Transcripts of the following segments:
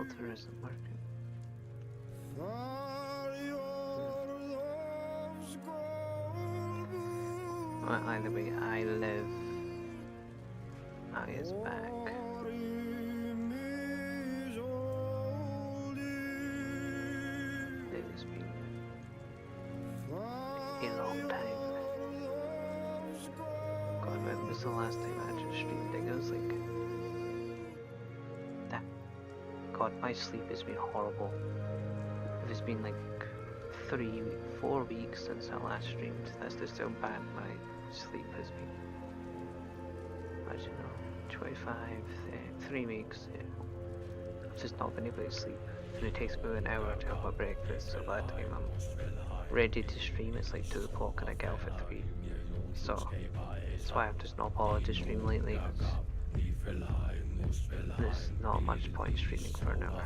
filter isn't working. Well, either way, I live. I is back. It has been a long time. God, when was the last time I actually streamed it? I was like, that. God, my sleep has been horrible. It has been like 4 weeks since I last streamed. That's just how bad my sleep has been. I don't know, 3 weeks. Yeah. I've just not been able to sleep. And it takes me an hour to have my breakfast, so by the time I'm ready to stream, it's like 2 o'clock and I get off at 3. So, that's why I've just not bothered to stream lately, because there's not much point streaming for an hour.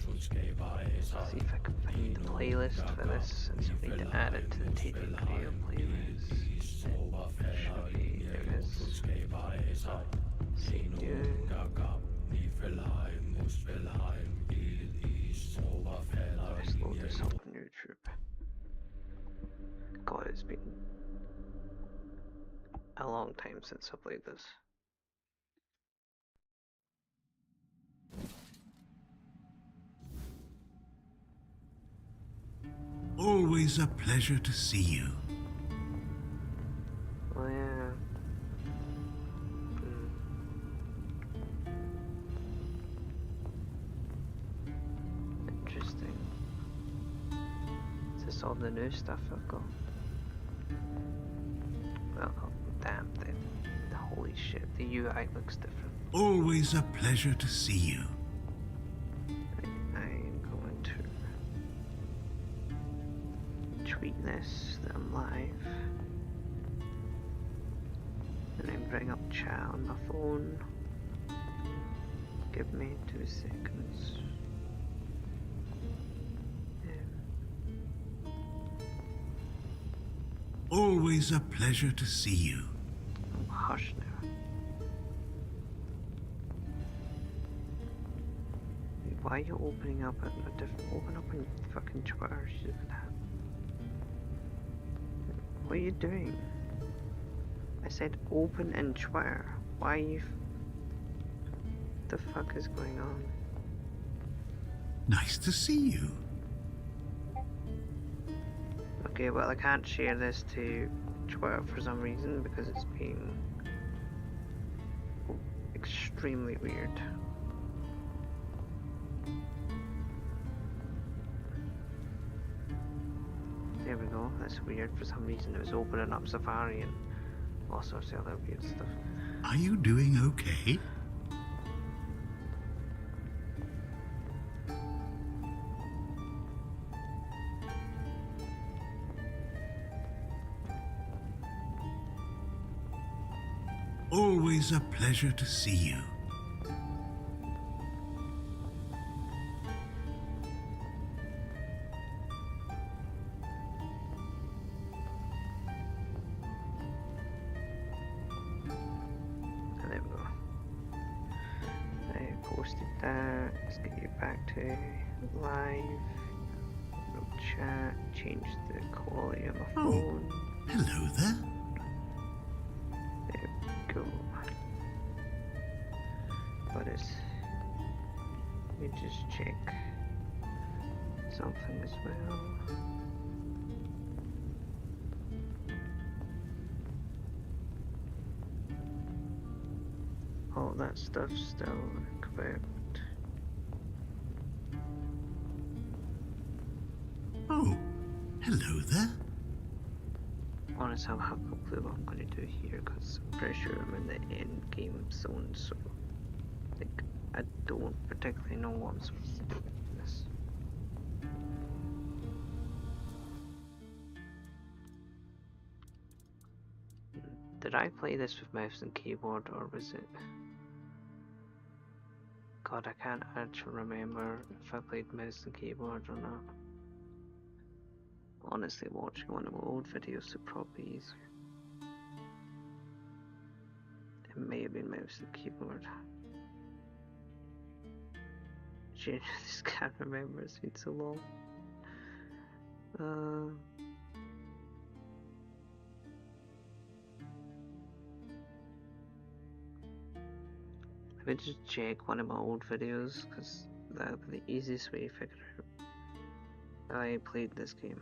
Let's see if I can find the playlist for this, since I need to add it to the Tainted Grail playlist. Should be, there it is. See, let's load this up on YouTube. God, it's been a long time since I played this. Always a pleasure to see you. Oh yeah. Interesting. Is this all the new stuff I've got? Well, damn, holy shit, the UI looks different. Always a pleasure to see you. I'm going to tweet this that I'm live. And then bring up chat on my phone. Give me 2 seconds. Always a pleasure to see you. Oh, hush now. Why are you opening up a different... Open up on fucking Twitter, shit. What are you doing? I said open in Twitter. Why are you... The fuck is going on? Nice to see you. Okay, well I can't share this to Twitter for some reason because it's being extremely weird. There we go, that's weird. For some reason it was opening up Safari and all sorts of other weird stuff. Are you doing okay? Always a pleasure to see you. And there we go. I posted that. Let's get you back to live. No chat. Change the quality of my phone. Hello there. Go. But it's... Let me just check something as well. All that stuff's still correct. Oh, hello there. Honestly, I have no clue what I'm going to do here because I'm pretty sure I'm in the end game zone, so like I don't particularly know what I'm supposed to do with this. Did I play this with mouse and keyboard, or was it... God, I can't actually remember if I played mouse and keyboard or not. Honestly, watching one of my old videos would probably be easier. It may have been mouse and keyboard. genuinely just can't remember. It's been so long. Let me just check one of my old videos, because that would be the easiest way to figure out how I played this game.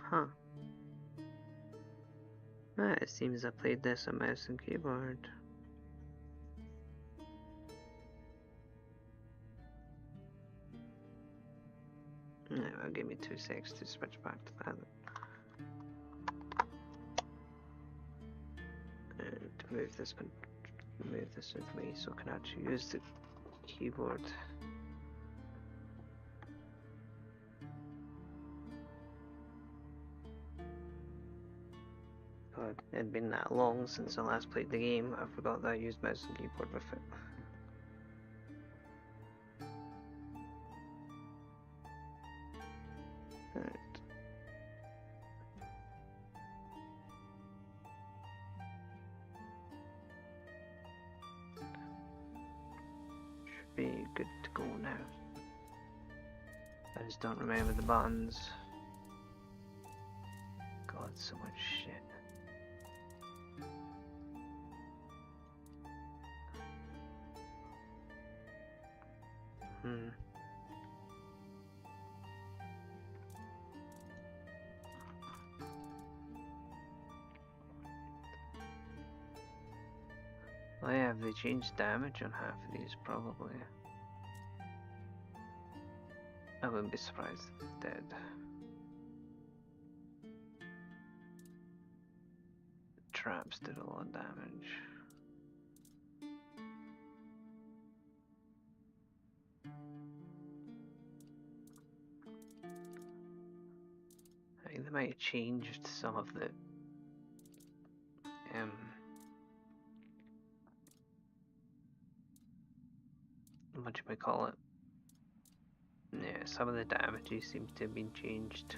Huh. Ah, it seems I played this on mouse and keyboard. No, well, give me 2 seconds to switch back to that. And move this with me so I can actually use the keyboard. God, it had been that long since I last played the game, I forgot that I used mouse and keyboard with it. Alright. Should be good to go now. I just don't remember the buttons. God, so much shit. Oh yeah, have they changed damage on half of these? Probably. I wouldn't be surprised if they're dead. Traps did a lot of damage. I think they might have changed some of the what do we call it? Yeah, some of the damages seem to have been changed.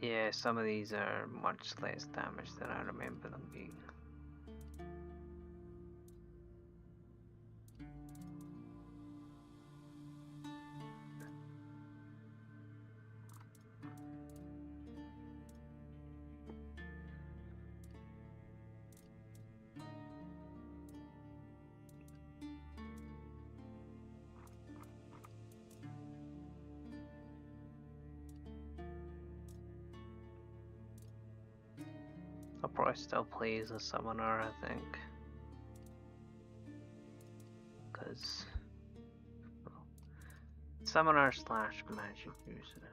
Yeah, some of these are much less damage than I remember them being. I'll probably still play as a summoner, I think. Because, well, summoner / magic user.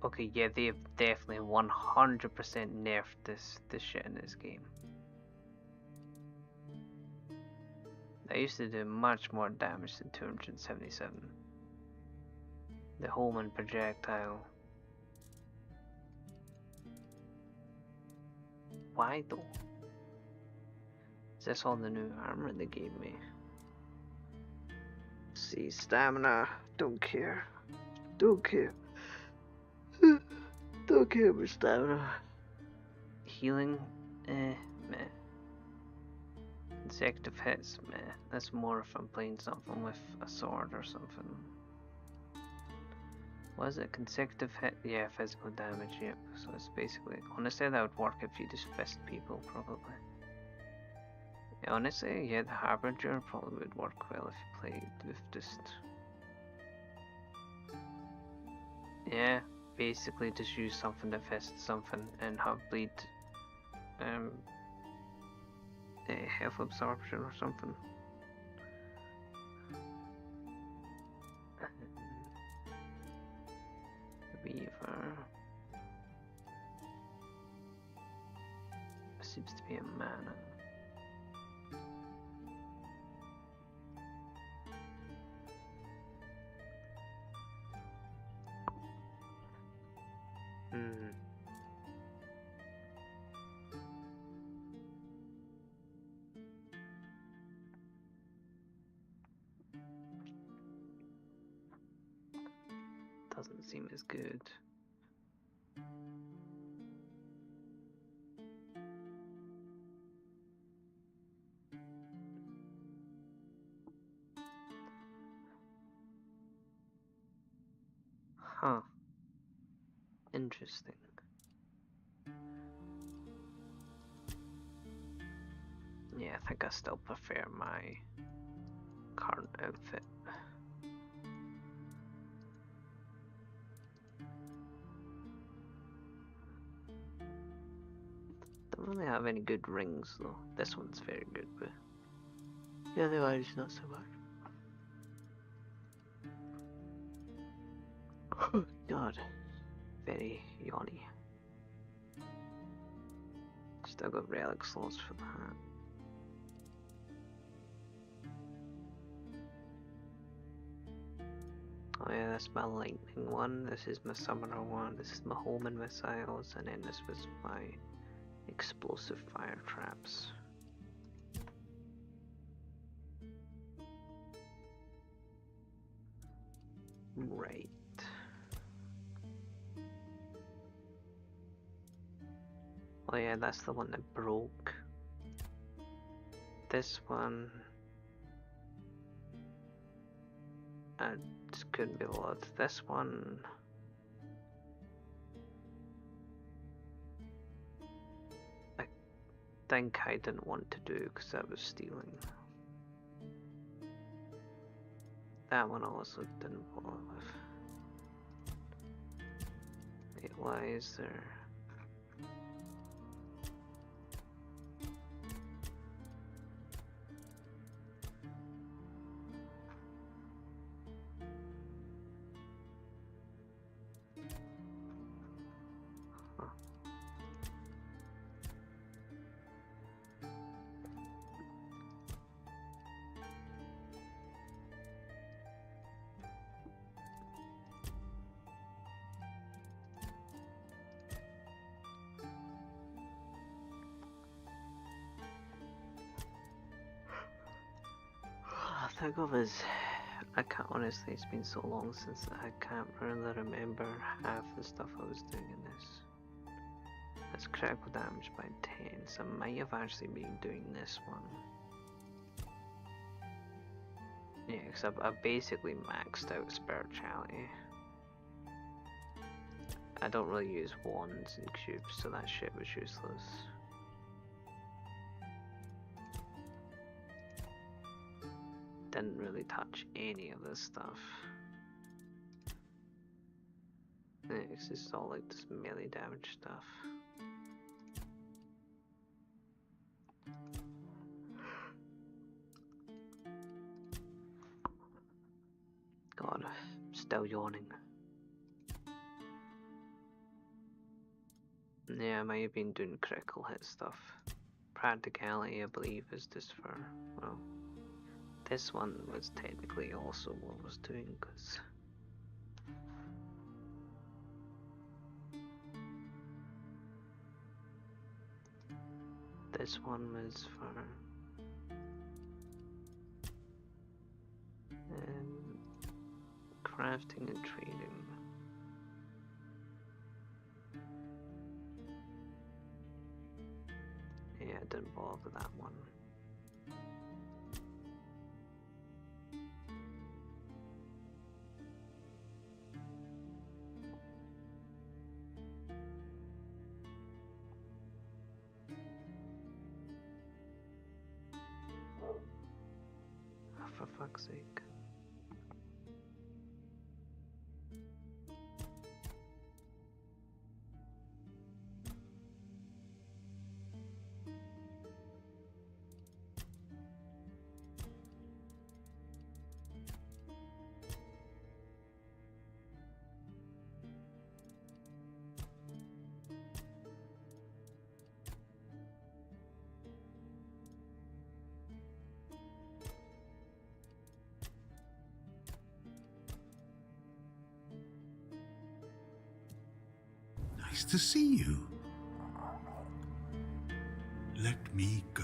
Okay, yeah, they've definitely 100% nerfed this shit in this game. I used to do much more damage than 277. The Holman projectile. Why though? Is this all the new armor they gave me? See, stamina, don't care. Don't care. Don't care about stamina. Healing, meh. Consecutive hits, meh. That's more if I'm playing something with a sword or something. Was it consecutive hit? Yeah, physical damage, yep. So it's basically, honestly that would work if you just fist people, probably. Yeah, honestly, yeah, the Harbinger probably would work well if you played with just... Yeah, basically just use something to fist something and have bleed health absorption or something. Weaver seems to be a mana. seem as good. Huh. Interesting. Yeah, I think I still prefer my current outfit. Don't really have any good rings though. This one's very good, but the other one is not so much. Oh God, very yawny. Still got relic slots for that. Oh yeah, that's my lightning one. This is my summoner one. This is my homing missiles, and then this was my explosive fire traps. Right. Oh yeah, that's the one that broke. This one, I just couldn't be bothered. This one, I think I didn't want to do because I was stealing. That one also didn't bother with. Wait, why is there? I think of as I can't honestly. It's been so long since I can't really remember half the stuff I was doing in this. That's critical damage by 10, so I might have actually been doing this one. Yeah, because I've basically maxed out spirituality. I don't really use wands and cubes, so that shit was useless. Didn't really touch any of this stuff. Yeah, it's just all like this melee damage stuff. God, still yawning. Yeah, I might have been doing critical hit stuff. Practicality, I believe, is just for, well, this one was technically also what I was doing, because this one was for crafting and trading. Yeah, I didn't bother with that one. Oh, for fuck's sake. Nice to see you. Let me go.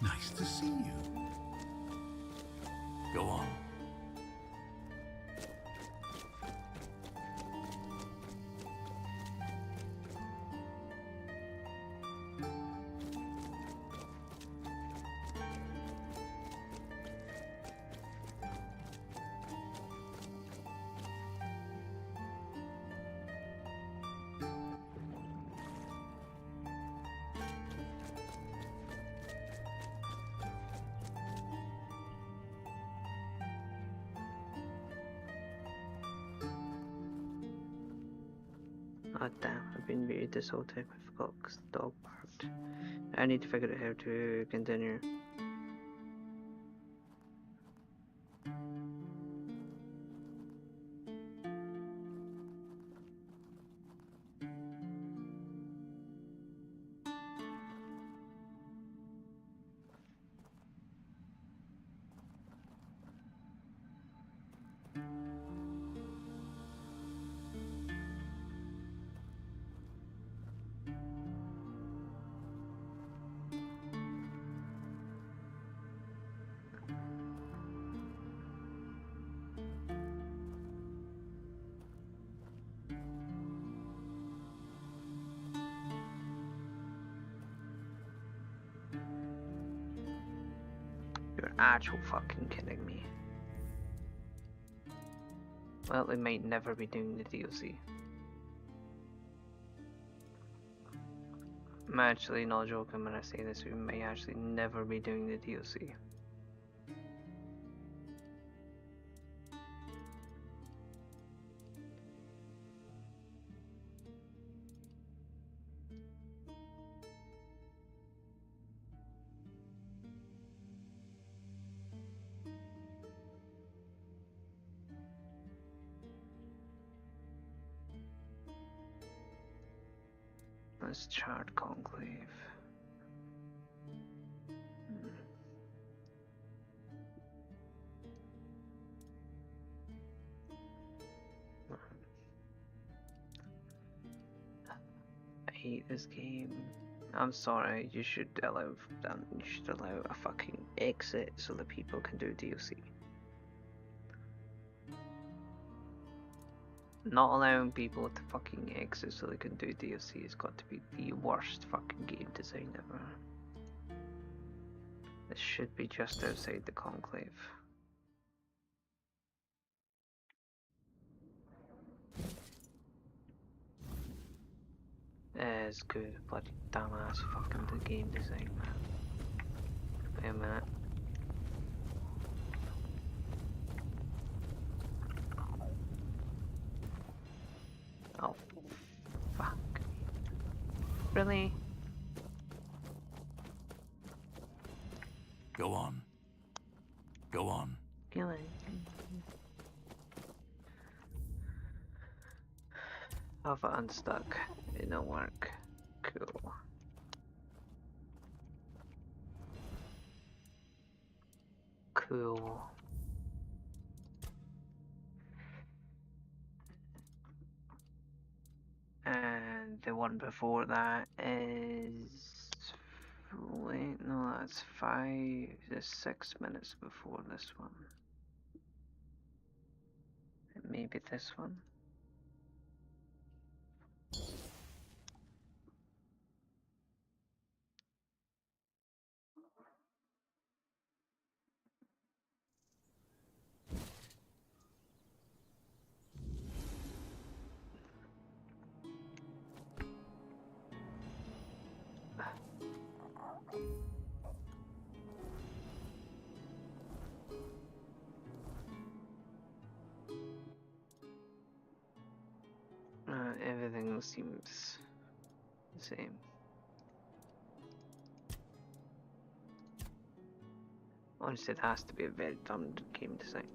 Nice to see you. Go on. Oh damn, I've been muted this whole time. I forgot because the dog barked. I need to figure out how to continue. You're actual fucking kidding me. Well, they might never be doing the DLC. I'm actually not joking when I say this, we may actually never be doing the DLC. Let's chart conclave. I hate this game. I'm sorry, you should allow a fucking exit so that people can do DLC. Not allowing people to fucking exit so they can do DLC has got to be the worst fucking game design ever. This should be just outside the conclave. It's good, bloody dumbass fucking the game design, man. Wait a minute. Oh, fuck. Really? Go on. Go on. Really? Have it unstuck. It don't work. Cool. Cool. And the one before that is... Wait, no, that's 6 minutes before this one. And maybe this one. Everything seems the same. Honestly, it has to be a very dumb game design.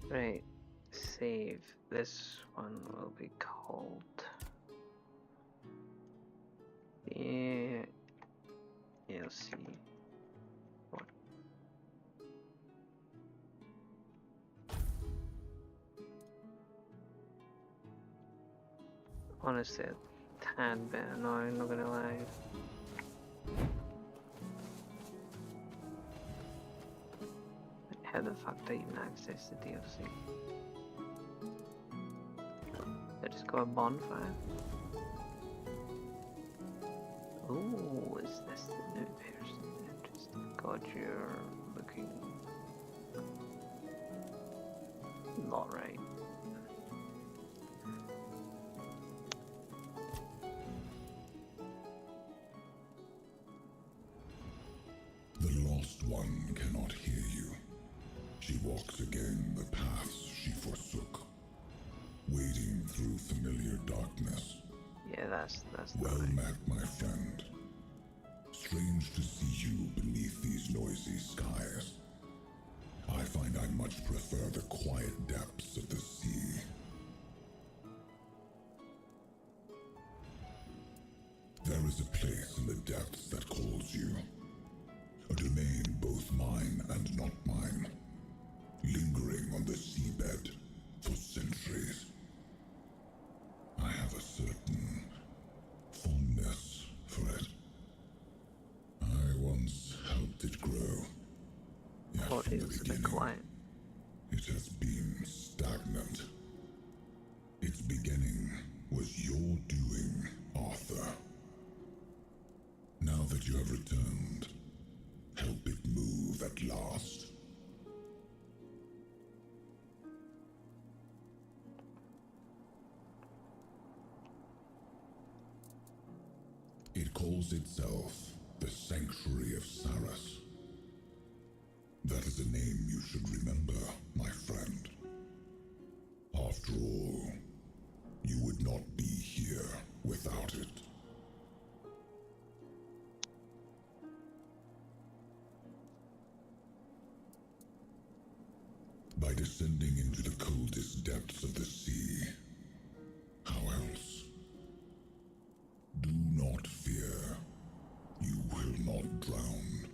Right, save. This one will be called... Yeah, let's see. What? Honestly, a tad bit annoying, not gonna lie. how the fuck do I even access the DLC? I just go a bonfire. Oh, is this the new person? Interesting. God, you're looking not right. The lost one cannot hear you. She walks again the paths she forsook, wading through familiar darkness. Yeah, that's Well not right. met, my friend. Strange to see you beneath these noisy skies. I find I much prefer the quiet depths of the sea. There is a place in the depths that calls you. A domain both mine and not mine, lingering on the seabed for centuries. I have a certain fondness for it. I once helped it grow, yet Thought from it the was a bit beginning, quiet. it has been stagnant. Its beginning was your doing, Arthur. Now that you have returned, help it move at last. It calls itself the Sanctuary of Sarras. That is a name you should remember, my friend. After all, you would not be here without it. By descending into the coldest depths of the sea. How else? Do not fear. You will not drown.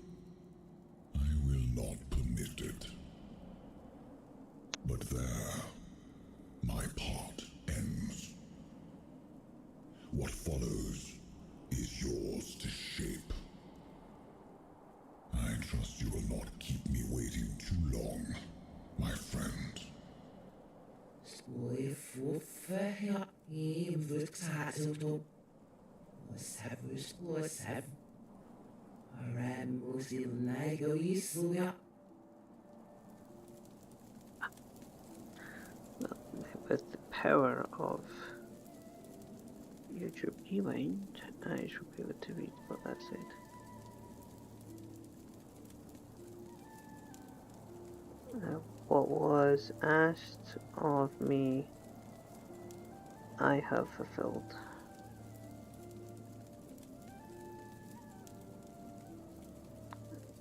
I will not permit it. But there, my part ends. What follows is yours to shape. I trust you will not keep me waiting too long, my friend. With the power of YouTube Rewind, I should be able to read what that said. What was asked of me, I have fulfilled.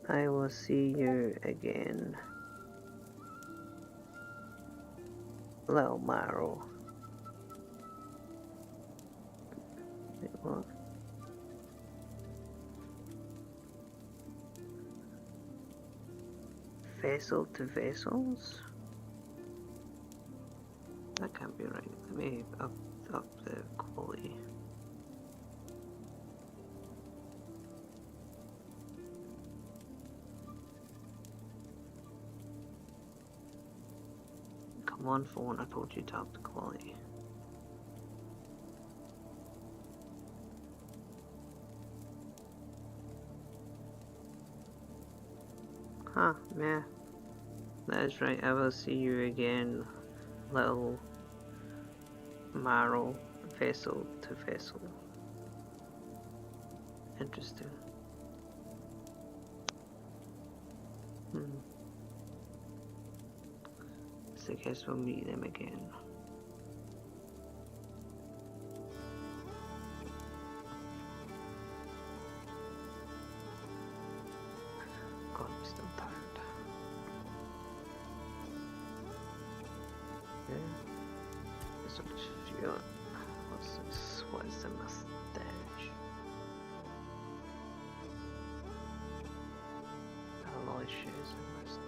I will see you again, little Marrow. Wait, what? Vessel to vessels? That can't be right. Let me up the quality. Come on, phone, I told you to up the quality. Huh, meh. That is right, I will see you again, little Marrow, vessel to vessel. Interesting. So I guess we'll meet them again. God, I'm still tired. Yeah. This one just feel it. What's this? What is the mustache? Alloy shares a mustache.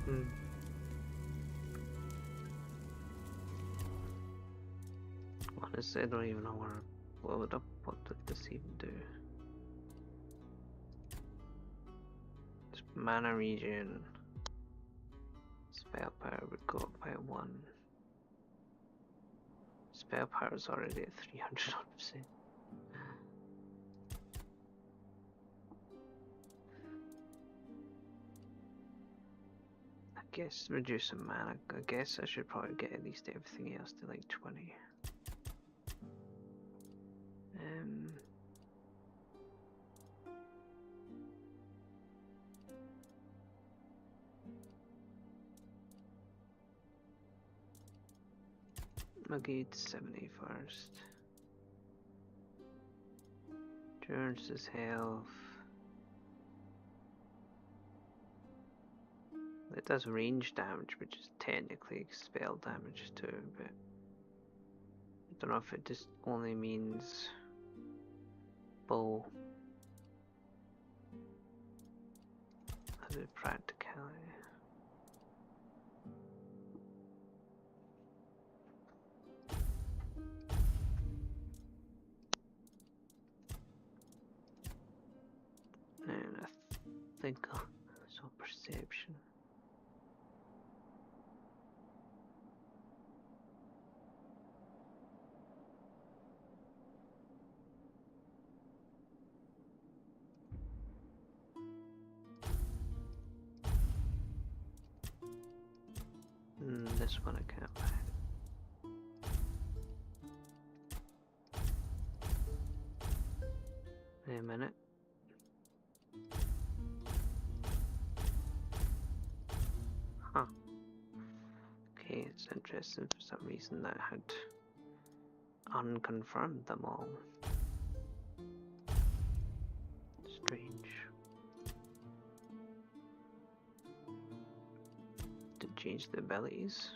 Hmm. Honestly, I don't even know what did this even do? It's mana regen. Spell power would go up by 1. Spell power is already at 300%. I guess reducing mana. I guess I should probably get at least everything else to like 20. I'll get 70 first. Turns his health. It does range damage, which is technically spell damage too, but I don't know if it just only means bow. As a practicality. And I think so perception. This one I can't buy. Wait a minute. Huh. Okay, it's interesting for some reason that had unconfirmed them all. Strange. To change the abilities.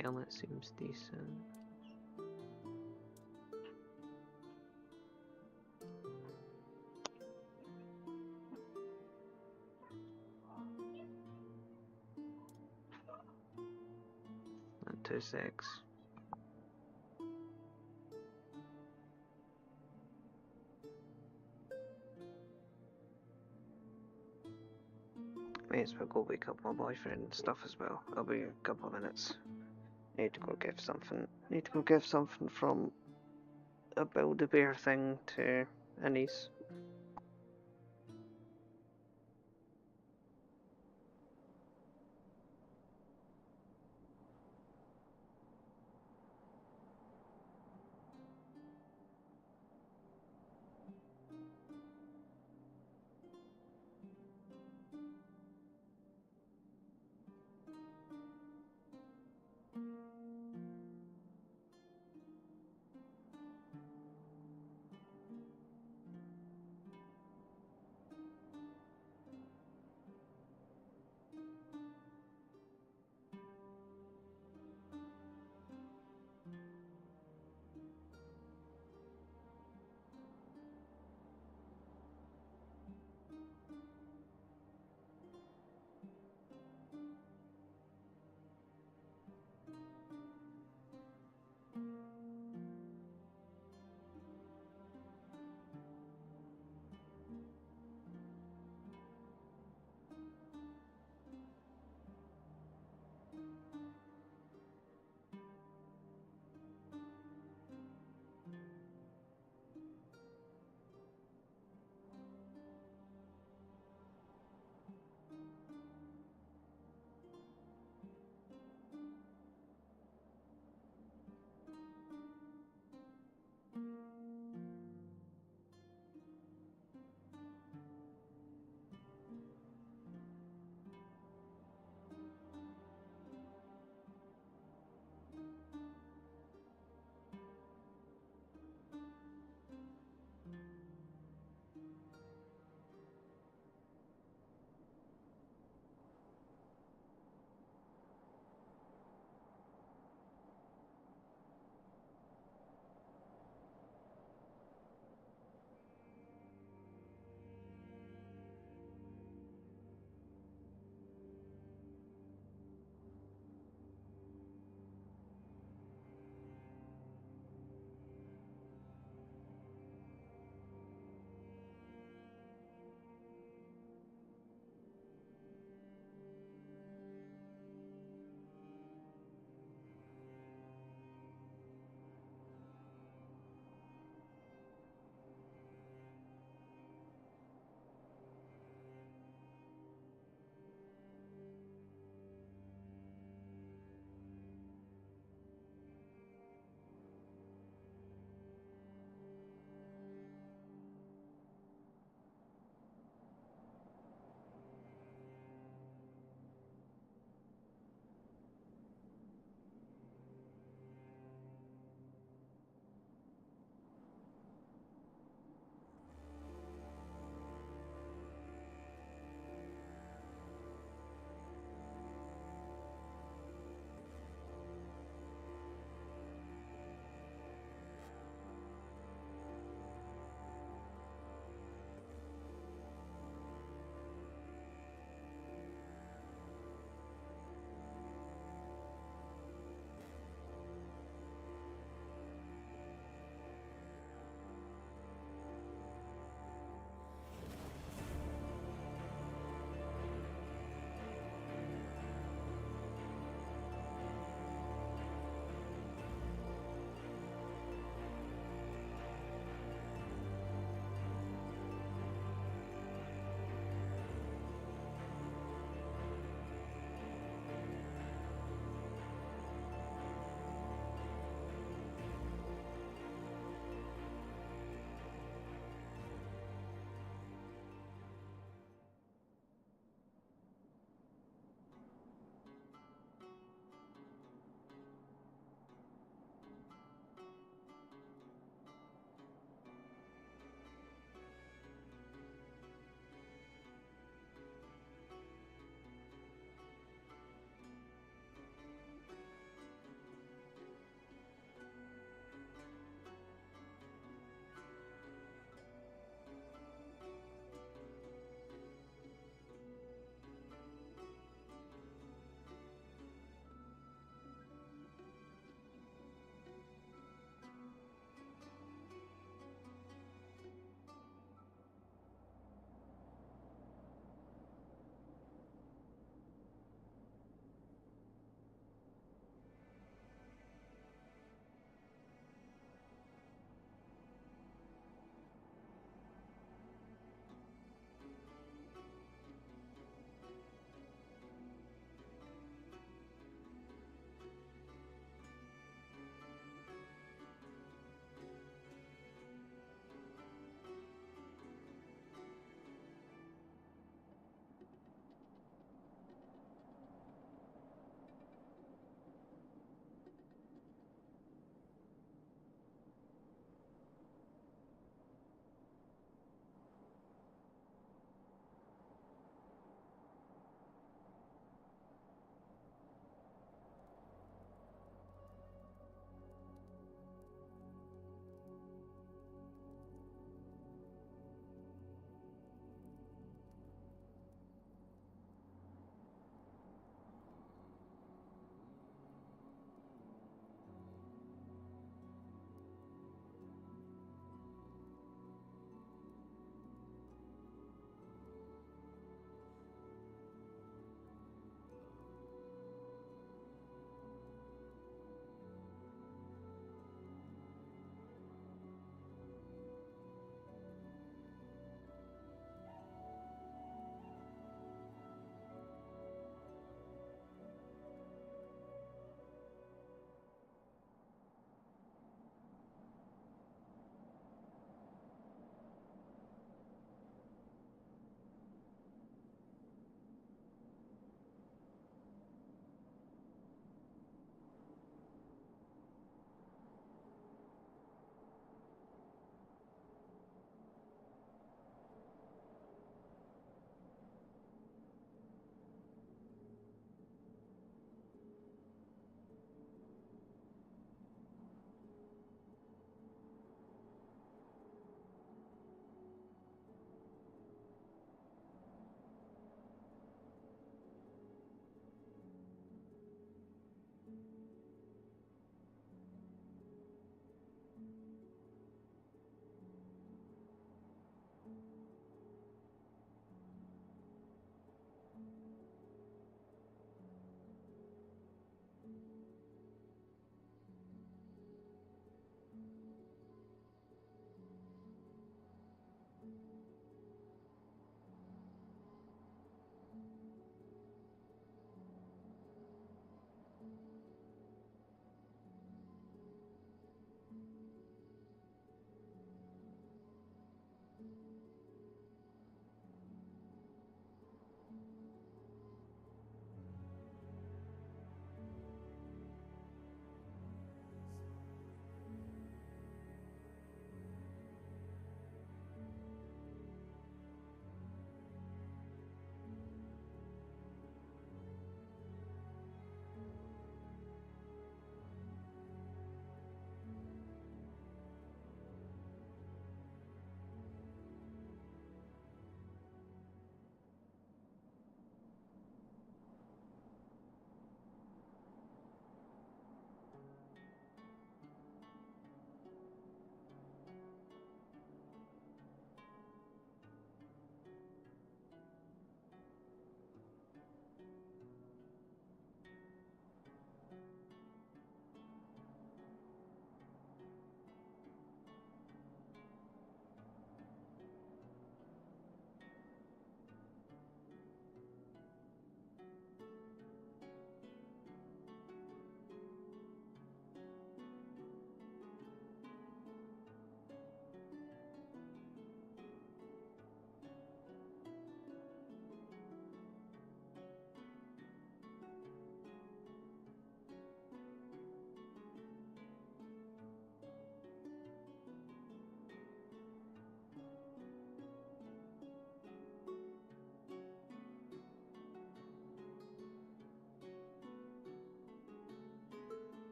Hell, it seems decent. And 2-6. May as well go wake up my boyfriend and stuff as well. I'll be a couple of minutes. Need to go give something. Need to go give something from a Build-A-Bear thing to a niece.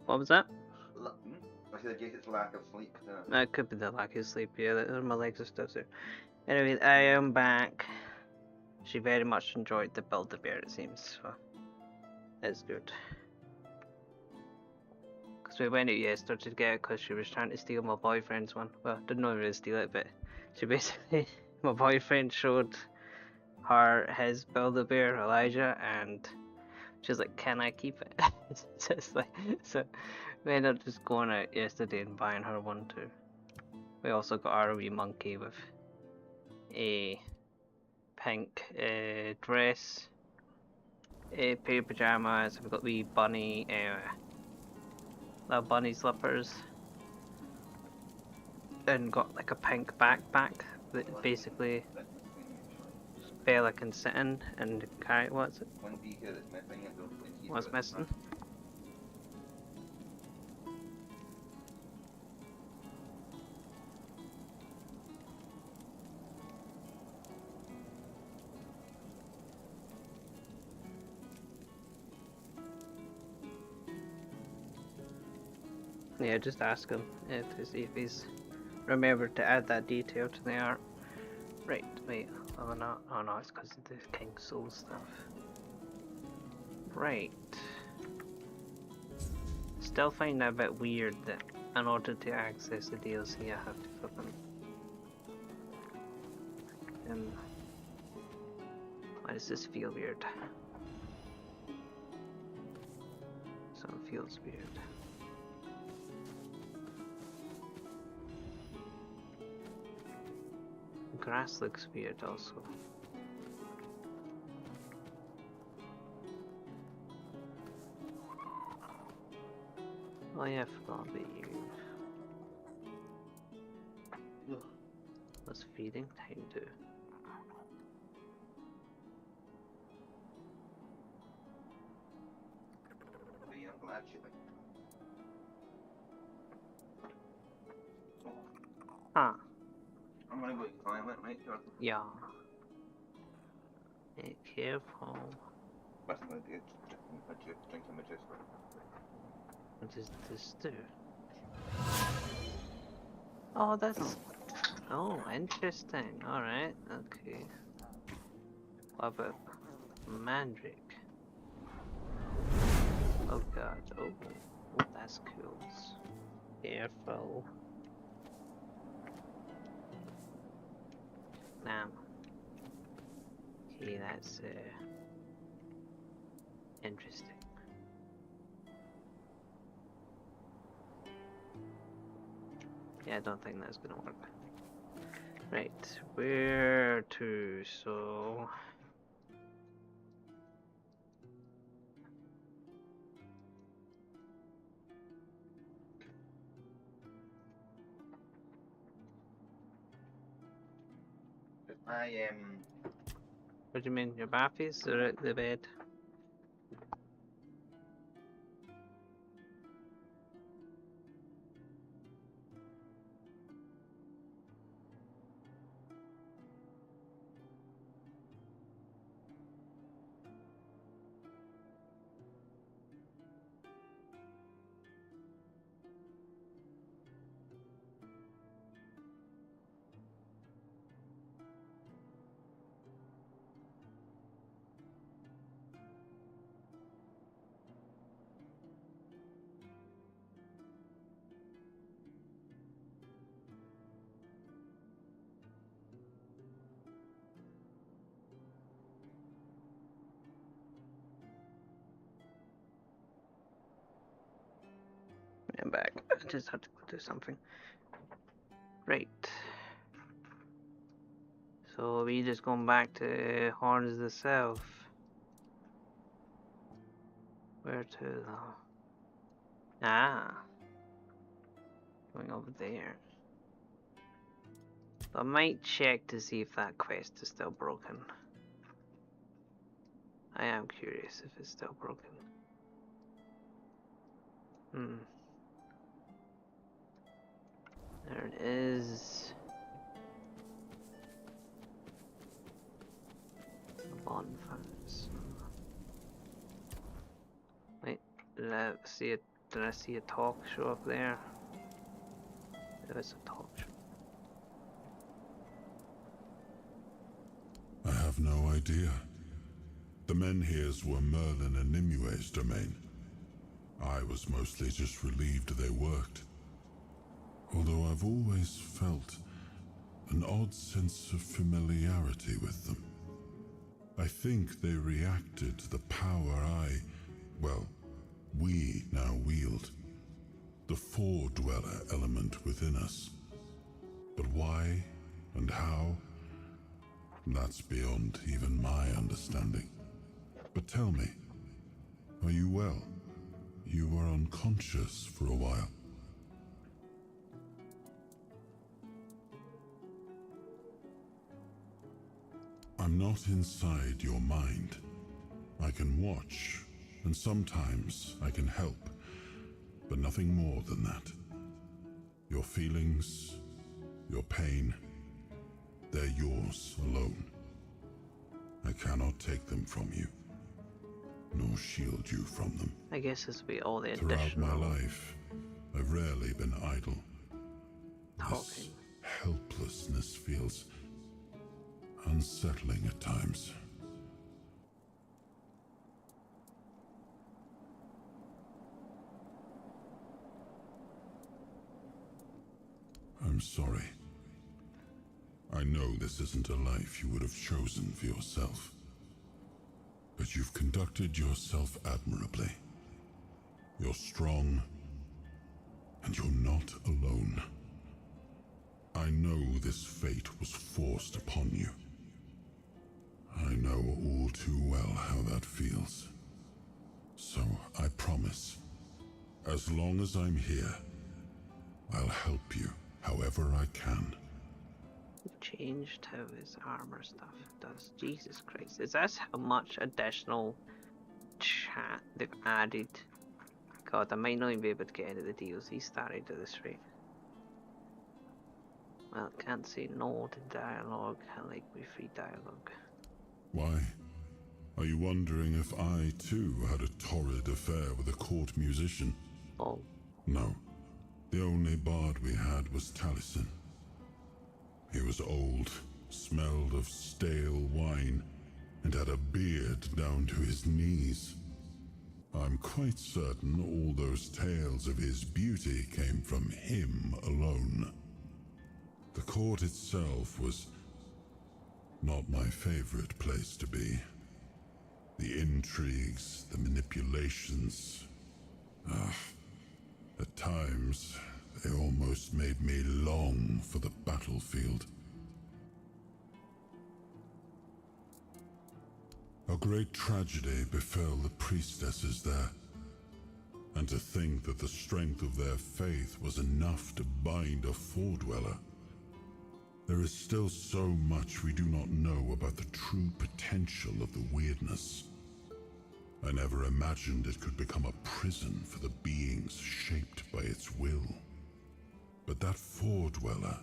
What was that? I said, I guess it's lack of sleep. That could be the lack of sleep, yeah, my legs are still sore. Anyway, I am back. She very much enjoyed the Build-A-Bear, it seems, so it's good. Because we went out yesterday to get it because she was trying to steal my boyfriend's one. Well, didn't really steal it, but she basically, my boyfriend showed her his Build-A-Bear, Elijah, and she's like, can I keep it? So we ended up just going out yesterday and buying her one too. We also got our wee monkey with a pink dress, a pair of pajamas. We've got wee bunny, little bunny slippers, and got like a pink backpack that basically Bella can sit in and carry. What's it? What's missing? Yeah, just ask him to see if he's remembered to add that detail to the art. Right, wait, oh no, it's because of the King Soul stuff. Right. Still find it a bit weird that in order to access the DLC I have to flip them. Why does this feel weird? Some feels weird. Grass looks weird also. Oh yeah, I forgot about you. What's feeding time do? Huh. I'm gonna go climb it, mate. Yeah. Be careful. What's gonna do? Drink some juice. What does this do? Oh, that's... Oh, interesting. Alright, okay. What about Mandrake? Oh god, oh, that's cool. Careful. Now. Okay, that's interesting. Yeah, I don't think that's gonna work. Right, where to? So what do you mean? Your baffies or at the bed? I'm back. I just had to do something. Right. So are we just going back to Horns of the South? Where to though? Ah. Going over there. So I might check to see if that quest is still broken. I am curious if it's still broken. There it is. Bonfires. Wait, did I see it Did I see a talk show up there? There is a talk show. I have no idea. The Menhirs were Merlin and Nimue's domain. I was mostly just relieved they worked. Although I've always felt an odd sense of familiarity with them. I think they reacted to the power we now wield. The Four-Dweller element within us. But why and how? That's beyond even my understanding. But tell me, are you well? You were unconscious for a while. I'm not inside your mind. I can watch, and sometimes I can help, but nothing more than that. Your feelings, your pain, they're yours alone. I cannot take them from you, nor shield you from them. I guess this will be all the Throughout additional my life, I've rarely been idle. This talking. helplessness feels unsettling at times. I'm sorry. I know this isn't a life you would have chosen for yourself. But you've conducted yourself admirably. You're strong, and you're not alone. I know this fate was forced upon you. I know all too well how that feels. So I promise, as long as I'm here, I'll help you however I can. Changed how his armor stuff does. Jesus Christ. Is that how much additional chat they've added? God, I might not even be able to get into the DLC started at this rate. Well, can't say no to dialogue. I like my free dialogue. Why? Are you wondering if I, too, had a torrid affair with a court musician? Oh. No. The only bard we had was Taliesin. He was old, smelled of stale wine, and had a beard down to his knees. I'm quite certain all those tales of his beauty came from him alone. The court itself was not my favorite place to be. The intrigues, the manipulations. At times, they almost made me long for the battlefield. A great tragedy befell the priestesses there, and to think that the strength of their faith was enough to bind a Four-Dweller. There is still so much we do not know about the true potential of the weirdness. I never imagined it could become a prison for the beings shaped by its will. But that Four-Dweller,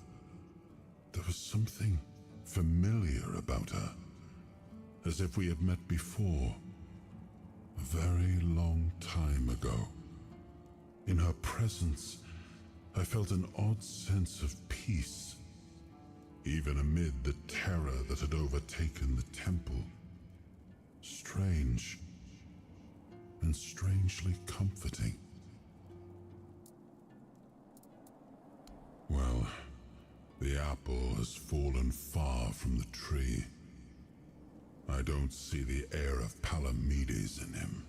there was something familiar about her, as if we had met before, a very long time ago. In her presence, I felt an odd sense of peace, even amid the terror that had overtaken the temple. Strange, and strangely comforting. Well, the apple has fallen far from the tree. I don't see the air of Palamedes in him.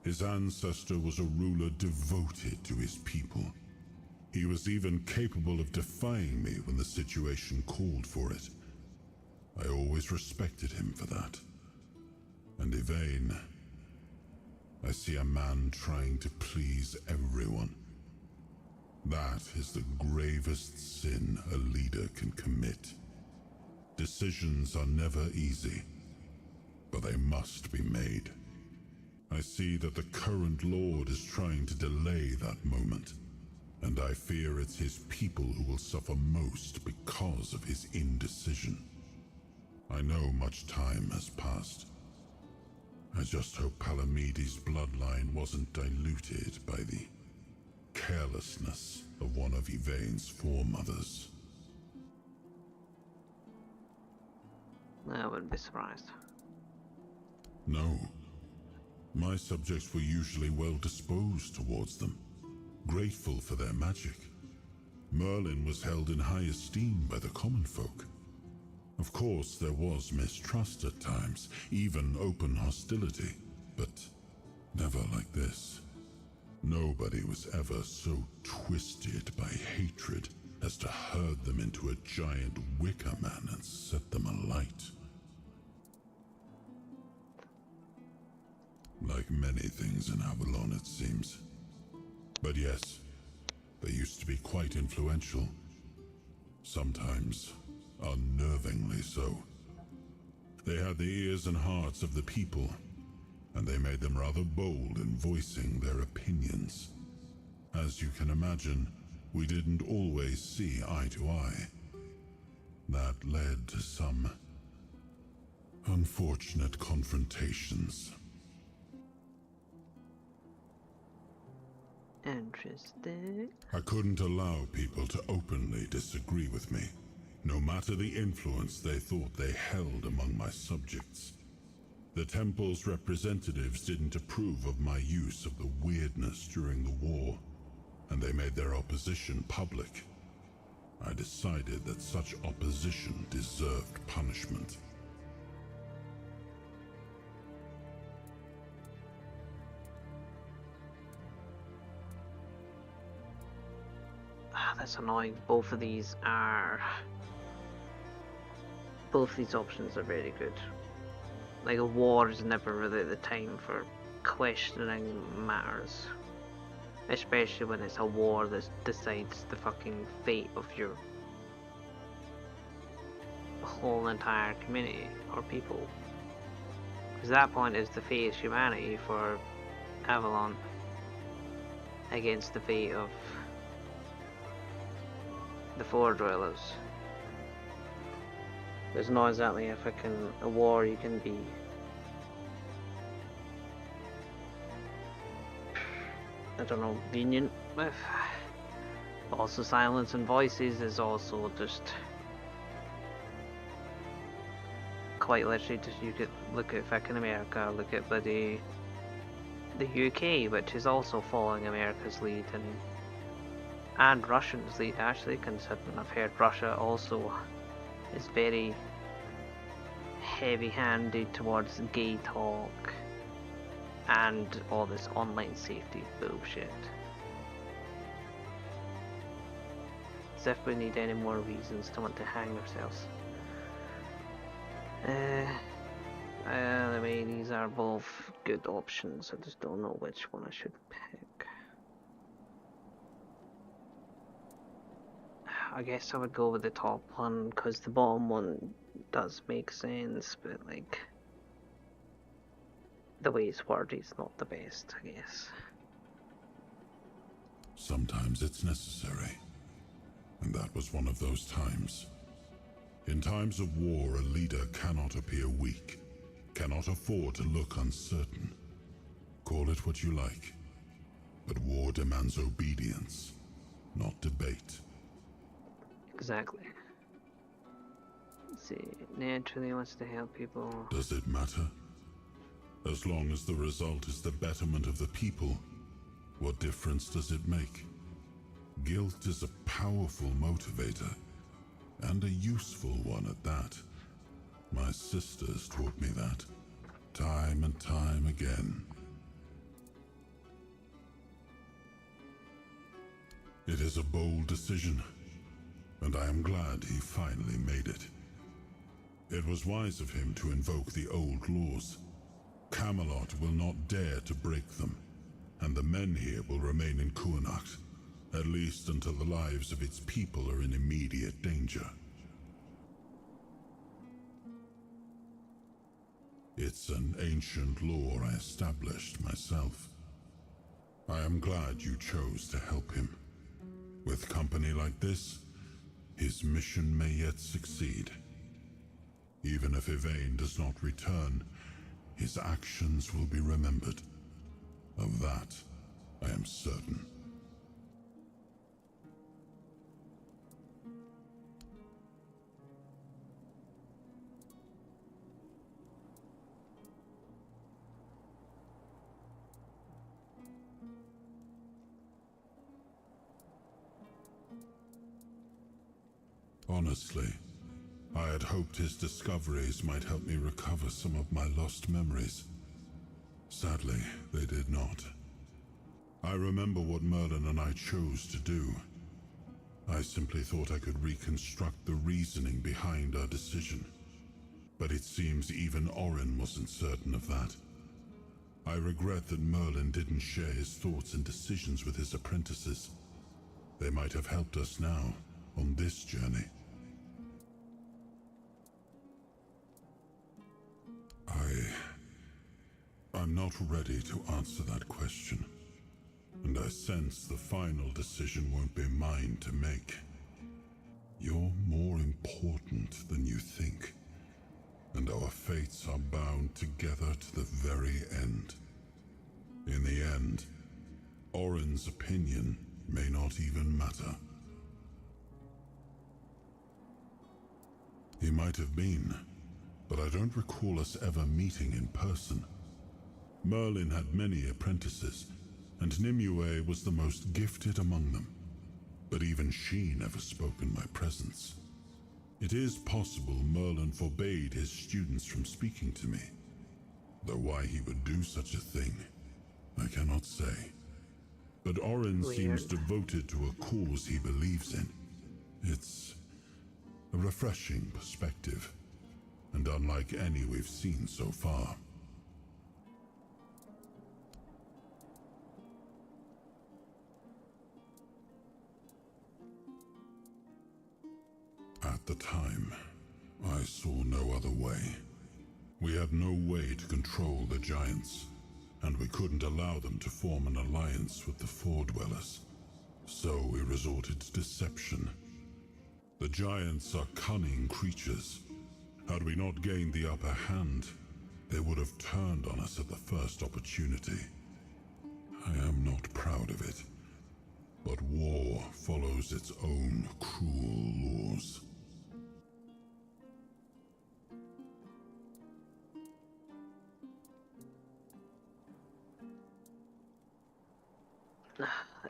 His ancestor was a ruler devoted to his people. He was even capable of defying me when the situation called for it. I always respected him for that. And Yvain, I see a man trying to please everyone. That is the gravest sin a leader can commit. Decisions are never easy, but they must be made. I see that the current Lord is trying to delay that moment, and I fear it's his people who will suffer most because of his indecision. I know much time has passed. I just hope Palamedes' bloodline wasn't diluted by the carelessness of one of Yvain's foremothers. I wouldn't be surprised. No. My subjects were usually well disposed towards them, grateful for their magic. Merlin was held in high esteem by the common folk. Of course, there was mistrust at times, even open hostility, but never like this. Nobody was ever so twisted by hatred as to herd them into a giant wicker man and set them alight. Like many things in Avalon, it seems. But yes, they used to be quite influential. Sometimes unnervingly so. They had the ears and hearts of the people, and they made them rather bold in voicing their opinions. As you can imagine, we didn't always see eye to eye. That led to some unfortunate confrontations. Interesting. I couldn't allow people to openly disagree with me, no matter the influence they thought they held among my subjects. The temple's representatives didn't approve of my use of the weirdness during the war, and they made their opposition public. I decided that such opposition deserved punishment. That's annoying. Both of these options are very good. Like, a war is never really the time for questioning matters. Especially when it's a war that decides the fucking fate of your whole entire community or people. Because at that point is the fate of humanity for Avalon against the fate of the Four Dwellers. There's not exactly a war you can be I don't know, lenient with. Also, silence and voices is also just quite literally just, you could look at fucking America, look at the UK, which is also following America's lead, and Russia's lead actually, considering I've heard Russia also is very heavy-handed towards gay talk and all this online safety bullshit. As if we need any more reasons to want to hang ourselves. I mean, these are both good options, I just don't know which one I should pick. I guess I would go with the top one, because the bottom one does make sense, but like, the way it's worded is not the best, I guess. Sometimes it's necessary, and that was one of those times. In times of war, a leader cannot appear weak, cannot afford to look uncertain. Call it what you like, but war demands obedience, not debate. Exactly. Let's see, naturally wants to help people. Does it matter? As long as the result is the betterment of the people, what difference does it make? Guilt is a powerful motivator, and a useful one at that. My sisters taught me that, time and time again. It is a bold decision, and I am glad he finally made it. It was wise of him to invoke the old laws. Camelot will not dare to break them, and the men here will remain in Kuanacht, at least until the lives of its people are in immediate danger. It's an ancient law I established myself. I am glad you chose to help him. With company like this, his mission may yet succeed. Even if Yvain does not return, his actions will be remembered. Of that, I am certain. Honestly, I had hoped his discoveries might help me recover some of my lost memories. Sadly, they did not. I remember what Merlin and I chose to do. I simply thought I could reconstruct the reasoning behind our decision. But it seems even Orin wasn't certain of that. I regret that Merlin didn't share his thoughts and decisions with his apprentices. They might have helped us now, on this journey. I'm not ready to answer that question. And I sense the final decision won't be mine to make. You're more important than you think. And our fates are bound together to the very end. In the end, Orin's opinion may not even matter. He might have been, but I don't recall us ever meeting in person. Merlin had many apprentices, and Nimue was the most gifted among them. But even she never spoke in my presence. It is possible Merlin forbade his students from speaking to me, though why he would do such a thing, I cannot say. But Orin seems devoted to a cause he believes in. It's a refreshing perspective, and unlike any we've seen so far. At the time, I saw no other way. We had no way to control the giants, and we couldn't allow them to form an alliance with the Four Dwellers. So we resorted to deception. The giants are cunning creatures. Had we not gained the upper hand, they would have turned on us at the first opportunity. I am not proud of it, but war follows its own cruel laws.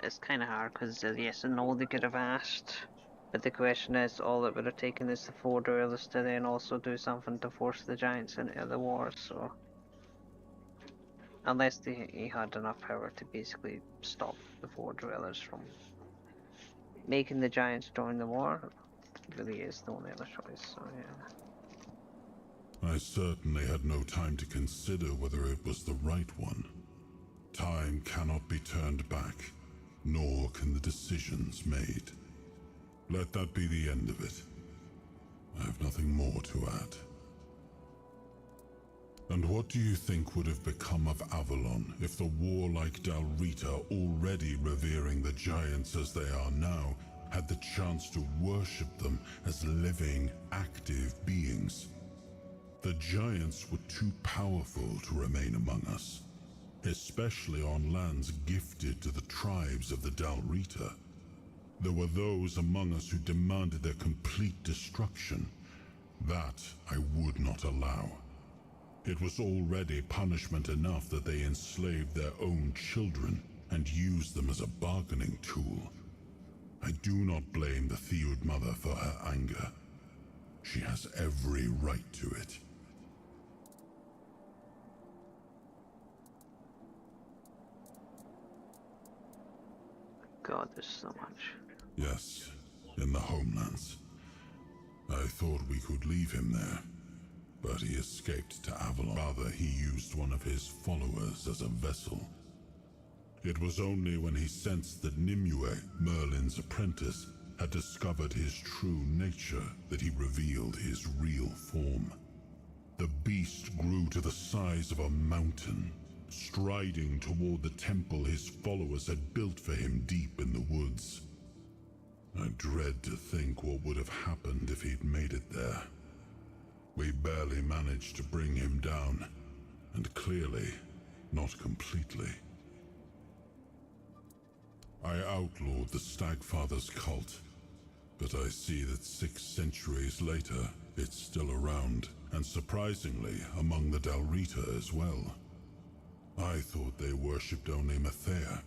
It's kind of hard because yes and no they could have asked, but the question is, all it would have taken is the Four Dwellers to then also do something to force the giants into the war. So unless he had enough power to basically stop the Four Dwellers from making the giants join the war, it really is the only other choice. So yeah. I certainly had no time to consider whether it was the right one. Time cannot be turned back, nor can the decisions made. Let that be the end of it. I have nothing more to add. And what do you think would have become of Avalon if the warlike Dalrita, already revering the giants as they are now, had the chance to worship them as living, active beings? The giants were too powerful to remain among us, especially on lands gifted to the tribes of the Dalrita. There were those among us who demanded their complete destruction. That I would not allow. It was already punishment enough that they enslaved their own children and used them as a bargaining tool. I do not blame the Theod mother for her anger. She has every right to it. God, there's so much. Yes, in the homelands. I thought we could leave him there, but he escaped to Avalon. Rather, he used one of his followers as a vessel. It was only when he sensed that Nimue, Merlin's apprentice, had discovered his true nature that he revealed his real form. The beast grew to the size of a mountain, striding toward the temple his followers had built for him deep in the woods. I dread to think what would have happened if he'd made it there. We barely managed to bring him down, and clearly, not completely. I outlawed the Stagfather's cult, but I see that 6 centuries later, it's still around, and surprisingly, among the Dalrita as well. I thought they worshipped only Mathea.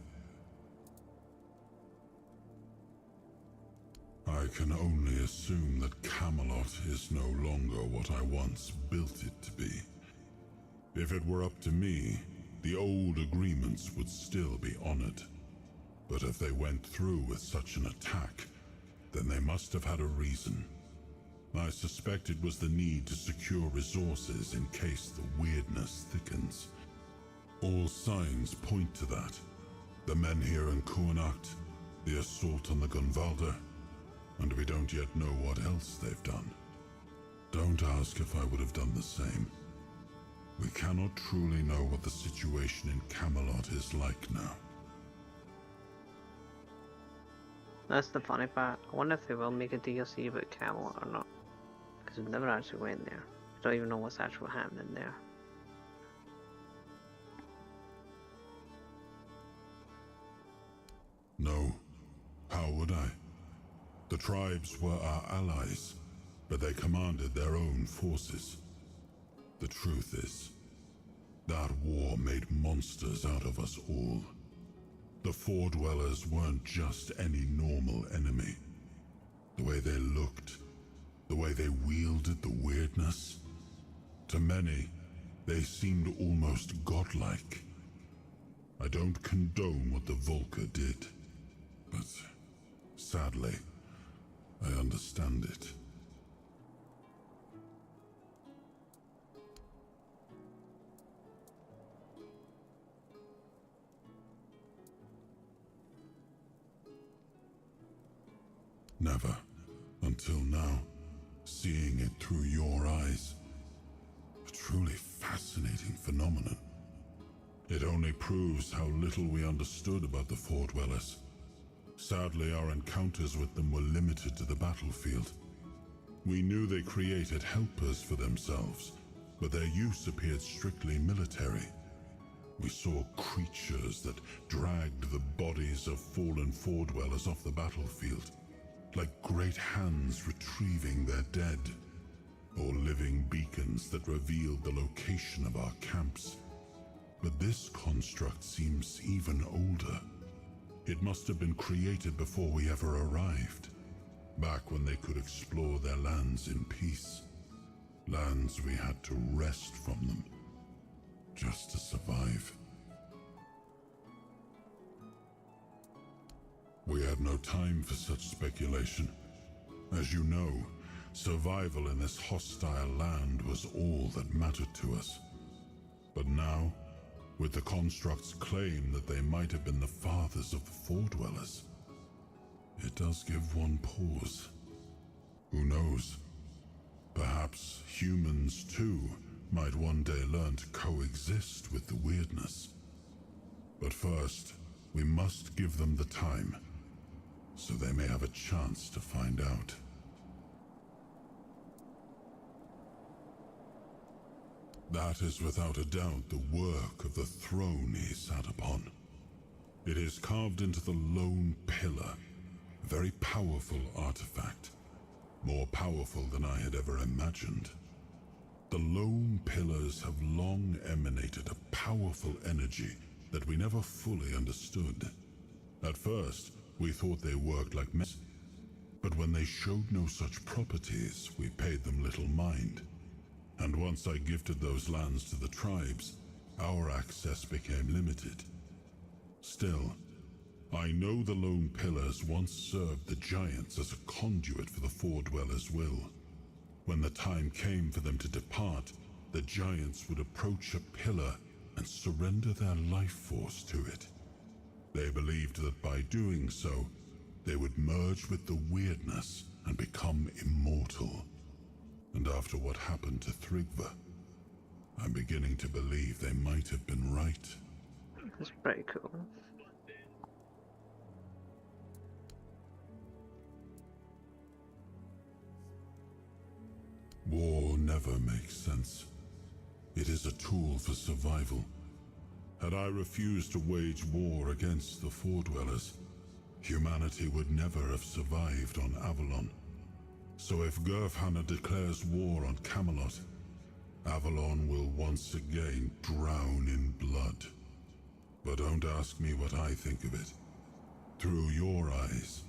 I can only assume that Camelot is no longer what I once built it to be. If it were up to me, the old agreements would still be honored. But if they went through with such an attack, then they must have had a reason. I suspect it was the need to secure resources in case the weirdness thickens. All signs point to that. The Menhir and Kuanacht, the assault on the Gunvalder, and we don't yet know what else they've done. Don't ask if I would have done the same. We cannot truly know what the situation in Camelot is like now. That's the funny part. I wonder if they will make a DLC about Camelot or not. Because we've never actually went there. We don't even know what's actually happening there. No. How would I? The tribes were our allies, but they commanded their own forces. The truth is, that war made monsters out of us all. The Four Dwellers weren't just any normal enemy. The way they looked, the way they wielded the weirdness. To many, they seemed almost godlike. I don't condone what the Volker did, but sadly, I understand it. Never, until now, seeing it through your eyes. A truly fascinating phenomenon. It only proves how little we understood about the Four Dwellers. Sadly, our encounters with them were limited to the battlefield. We knew they created helpers for themselves, but their use appeared strictly military. We saw creatures that dragged the bodies of fallen Four Dwellers off the battlefield, like great hands retrieving their dead, or living beacons that revealed the location of our camps. But this construct seems even older. It must have been created before we ever arrived, back when they could explore their lands in peace. Lands we had to wrest from them, just to survive. We had no time for such speculation. As you know, survival in this hostile land was all that mattered to us. But now, with the construct's claim that they might have been the fathers of the Four Dwellers, it does give one pause. Who knows? Perhaps humans too might one day learn to coexist with the weirdness. But first, we must give them the time, so they may have a chance to find out. That is without a doubt the work of the throne he sat upon. It is carved into the lone pillar, a very powerful artifact, more powerful than I had ever imagined. The lone pillars have long emanated a powerful energy that we never fully understood. At first, we thought they worked like mess, but when they showed no such properties, we paid them little mind. And once I gifted those lands to the tribes, our access became limited. Still, I know the lone pillars once served the giants as a conduit for the Four Dwellers' will. When the time came for them to depart, the giants would approach a pillar and surrender their life force to it. They believed that by doing so, they would merge with the weirdness and become immortal. And after what happened to Thrigva, I'm beginning to believe they might have been right. That's pretty cool. War never makes sense. It is a tool for survival. Had I refused to wage war against the Four-Dwellers, humanity would never have survived on Avalon. So if Gurfhanna declares war on Camelot, Avalon will once again drown in blood. But don't ask me what I think of it. Through your eyes,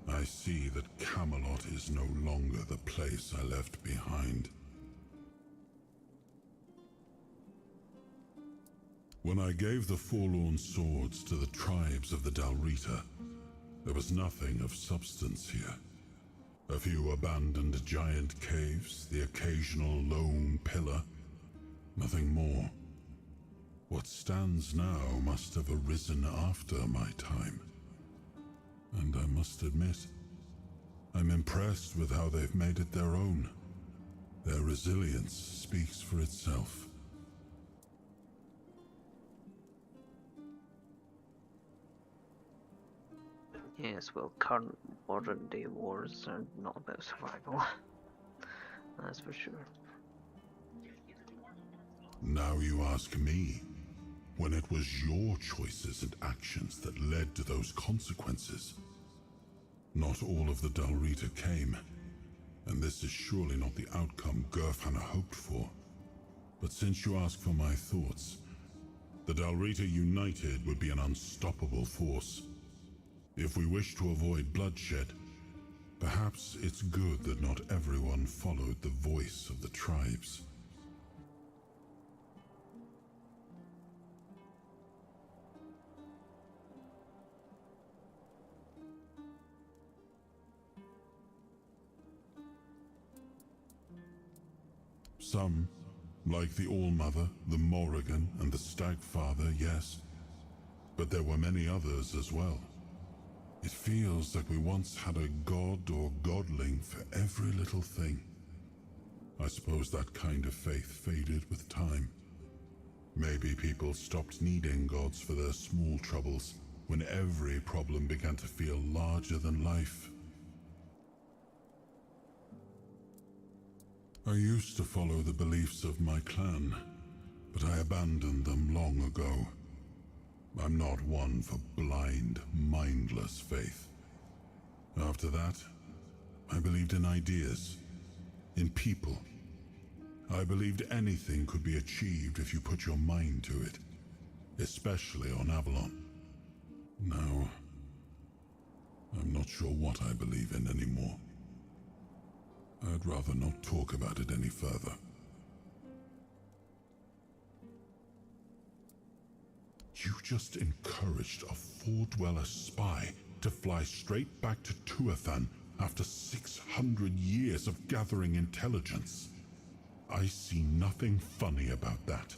I see that Camelot is no longer the place I left behind. When I gave the forlorn swords to the tribes of the Dalrita, there was nothing of substance here. A few abandoned giant caves, the occasional lone pillar, nothing more. What stands now must have arisen after my time. And I must admit, I'm impressed with how they've made it their own. Their resilience speaks for itself. Yes, well, current modern day wars are not about survival. That's for sure. Now you ask me, when it was your choices and actions that led to those consequences. Not all of the Dalrita came, and this is surely not the outcome Gurfhanna hoped for. But since you ask for my thoughts, the Dalrita united would be an unstoppable force. If we wish to avoid bloodshed, perhaps it's good that not everyone followed the voice of the tribes. Some, like the All-Mother, the Morrigan, and the Stagfather, yes. But there were many others as well. It feels like we once had a god or godling for every little thing. I suppose that kind of faith faded with time. Maybe people stopped needing gods for their small troubles when every problem began to feel larger than life. I used to follow the beliefs of my clan, but I abandoned them long ago. I'm not one for blind, mindless faith. After that, I believed in ideas, in people. I believed anything could be achieved if you put your mind to it, especially on Avalon. Now, I'm not sure what I believe in anymore. I'd rather not talk about it any further. You just encouraged a Four-Dweller spy to fly straight back to Tuathan after 600 years of gathering intelligence. I see nothing funny about that,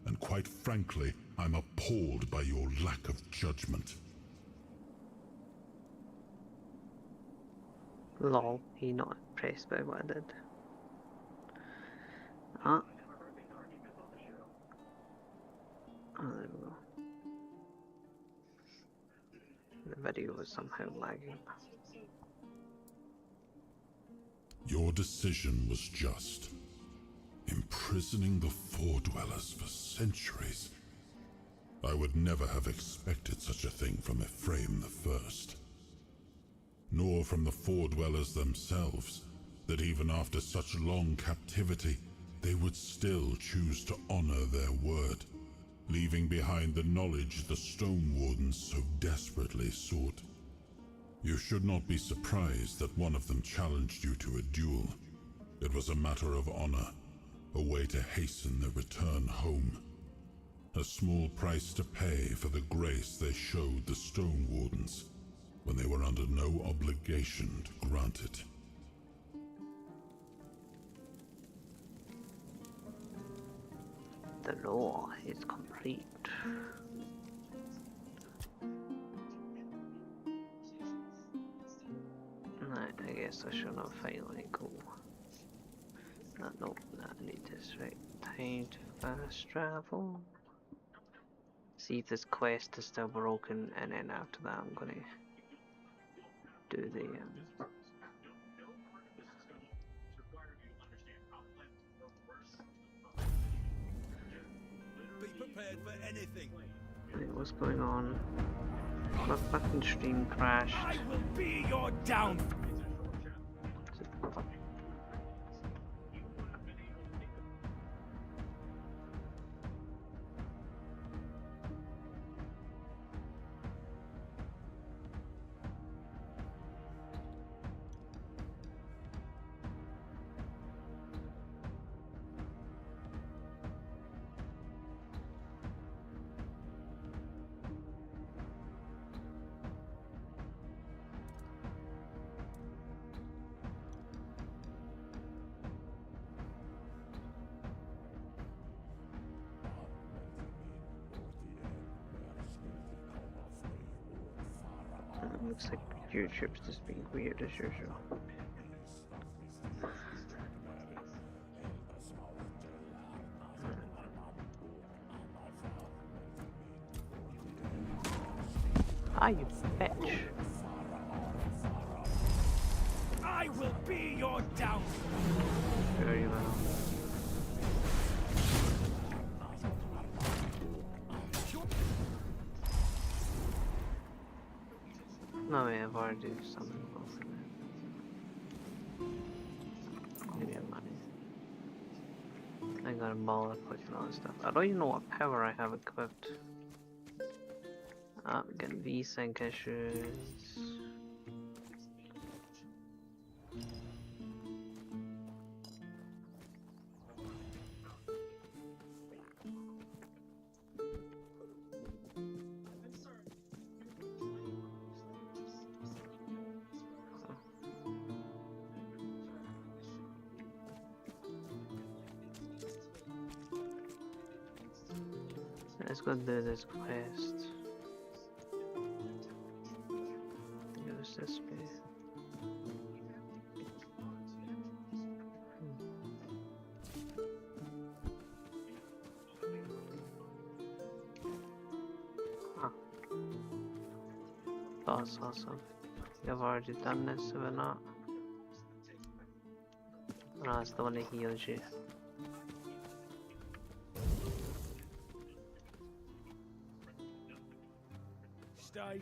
and quite frankly, I'm appalled by your lack of judgment. Lol, he not impressed by what I did. Ah. Oh, there we go. The video was somehow lagging. Your decision was just. Imprisoning the Four-Dwellers for centuries. I would never have expected such a thing from Ephraim the First. Nor from the Four-Dwellers themselves, that even after such long captivity, they would still choose to honor their word, leaving behind the knowledge the Stone Wardens so desperately sought. You should not be surprised that one of them challenged you to a duel. It was a matter of honor, a way to hasten their return home. A small price to pay for the grace they showed the Stone Wardens, when they were under no obligation to grant it. The law is complete. Right, I guess I should not finally go. No, I need this, right? Time to fast travel. See if this quest is still broken, and then after that I'm gonna do the prepared for anything. Wait, what's going on? My fucking stream crashed. I will be your downfall. Looks like YouTube's just being weird as usual. Ah, you bitch. I will be your downfall. Very well. No way, I've already summoned both of them. Maybe I'm money. I got a ball of quick and all this stuff. I don't even know what power I have equipped. I'm getting V-Sync issues. Let's go do this quest. Use this way. Ah. That's awesome. You've already done this, have I not? No, that's the one that heals you. Stay.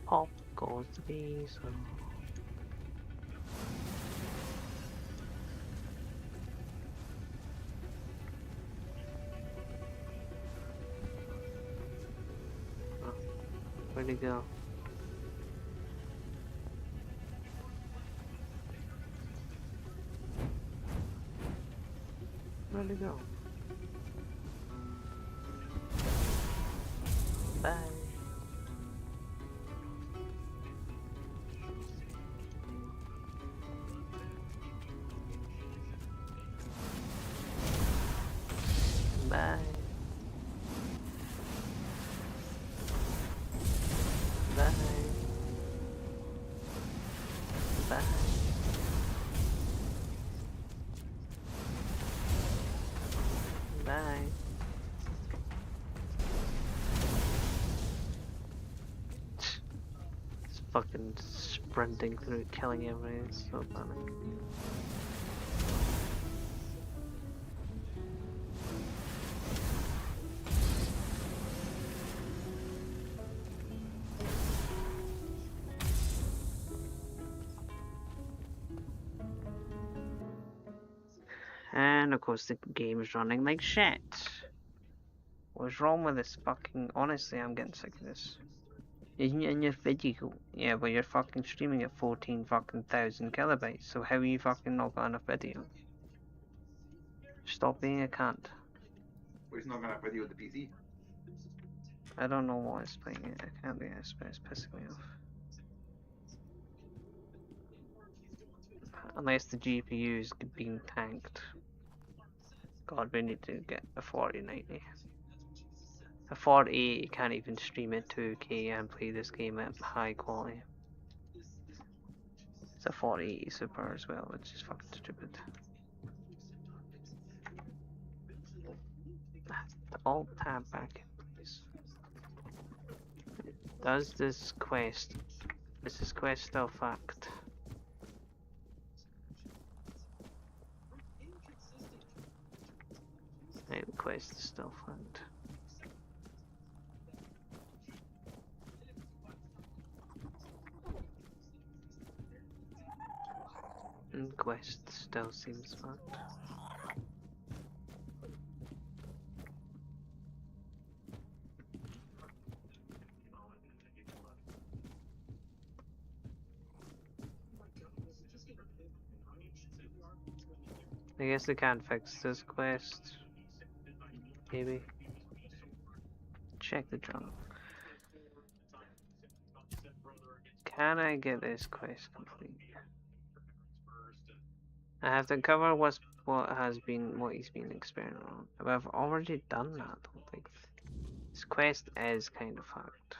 Pop goes the bees. Oh, where'd he go? Where'd he go? Bye. Bye. Bye. Bye. fucking sprinting through, killing everything. It's so funny. And of course the game's running like shit. What's wrong with this fucking... Honestly, I'm getting sick of this. In your video. Yeah, but you're fucking streaming at 14 fucking thousand kilobytes, so how are you fucking not got enough video? Stop being a cunt. Well, he's not gonna have video with the PC. I don't know what it's playing it. I can't be honest, but it's pissing me off. Unless the GPU is being tanked. God, we need to get a 4090. A 4080 you can't even stream at 2K and play this game at high quality. It's a 4080 Super as well, which is fucking stupid. Alt tab back in, please. Does this quest... Is this quest still fucked? Right, the quest is still fucked. And quest still seems fucked. I guess they can't fix this quest. Maybe. Check the journal. Can I get this quest complete? I have to cover what he's been experimenting on. But I've already done that. Like, this quest is kind of fucked.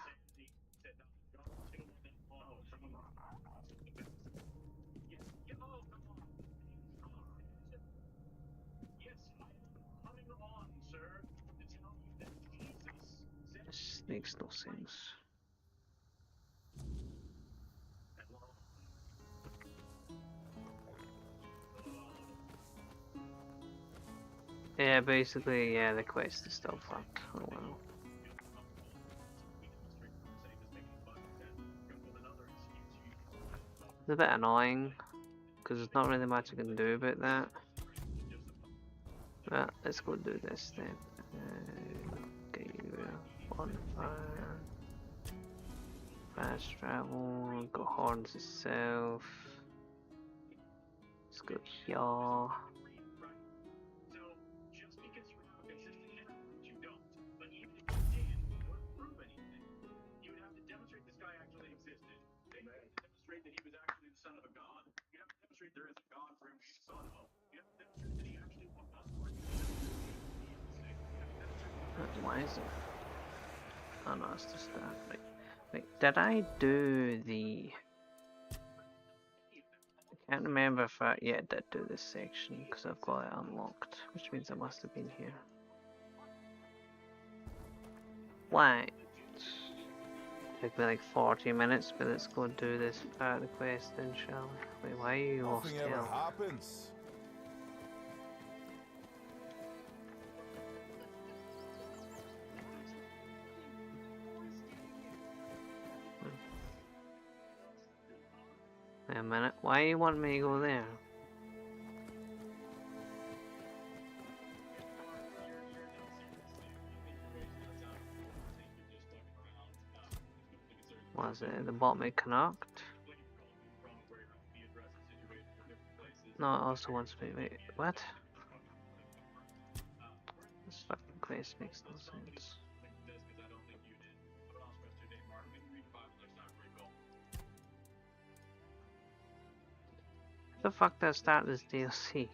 This makes no sense. Yeah, basically, yeah, the quest is still fucked. Oh well. It's a bit annoying, because there's not really much I can do about that. Well, let's go do this then. Okay, bonfire. Fast travel, go horns itself. Let's go here. Why is it? Oh no, it's just that. Wait, did I do the... I can't remember if I... Yeah, I did do this section, because I've got it unlocked, which means I must have been here. Why? Took me like 40 minutes, but let's go do this part of the quest then, shall we? Wait, why are you lost Nothing ever hell? happens. Wait a minute, why you want me to go there? Was it the bot may connect? No, it also wants me. Wait, what? This fucking quest makes no sense. The fuck did I start this DLC?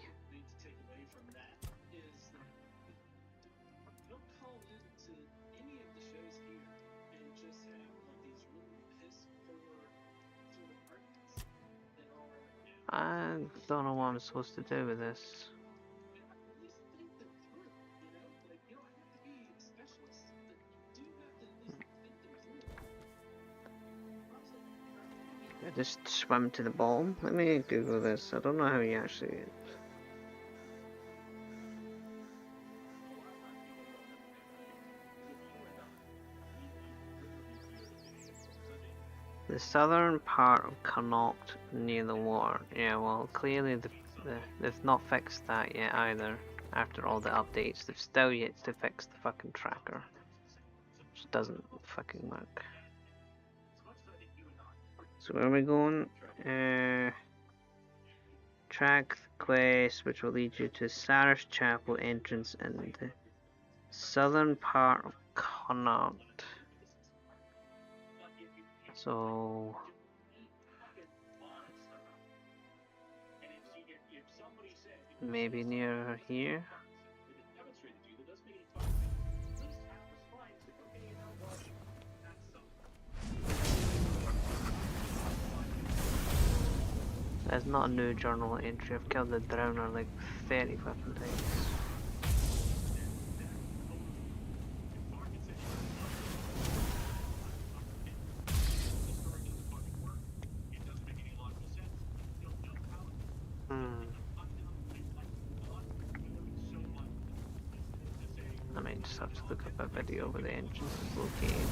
I don't know what I'm supposed to do with this. Just swim to the bottom. Let me Google this. I don't know how you actually. The southern part of Connaught near the water. Yeah, well, clearly they've not fixed that yet either. After all the updates, they've still yet to fix the fucking tracker. Which doesn't fucking work. So where are we going? Track the quest, which will lead you to Sarras Chapel entrance in the southern part of Connaught. So maybe near here. That's not a new journal entry. I've killed the drowner like 30 fucking times. I might just have to look up a video where the entrance is located.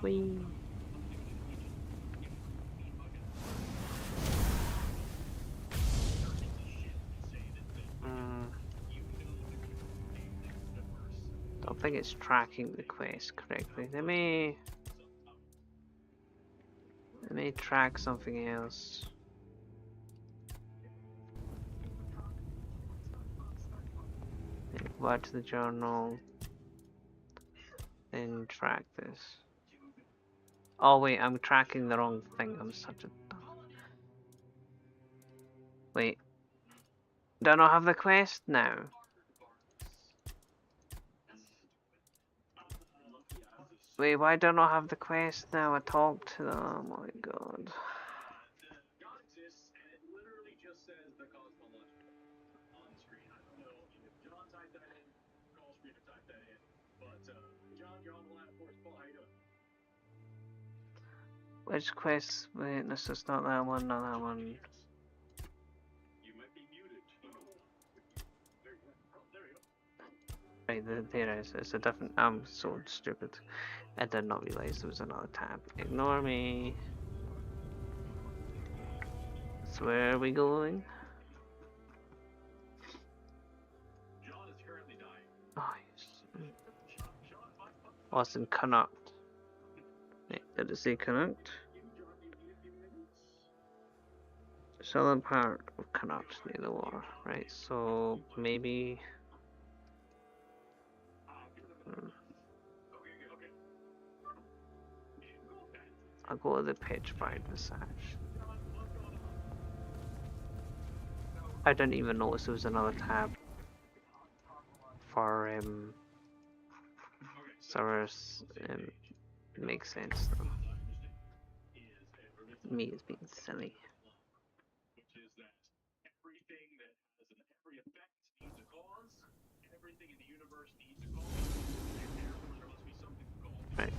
Whee! Don't think it's tracking the quest correctly. Let me track something else. Go back to the journal and track this. Oh wait, I'm tracking the wrong thing. I'm such a dumb. Wait. Do I not have the quest now? Wait, why do I not have the quest now? I talked to them. Oh my god. Which quest? Wait, this is not that one, not that one. Right, there it is. It's a different. I'm so stupid. I did not realize there was another tab. Ignore me. So where are we going? Oh, yes. Austin Connaught. Wait, did it say Connaught? Southern part of Connaught near the water. Right, so maybe. I'll go to the Petrified Visage. I didn't even notice there was another tab for Sarras. It makes sense though. Me is being silly. Right,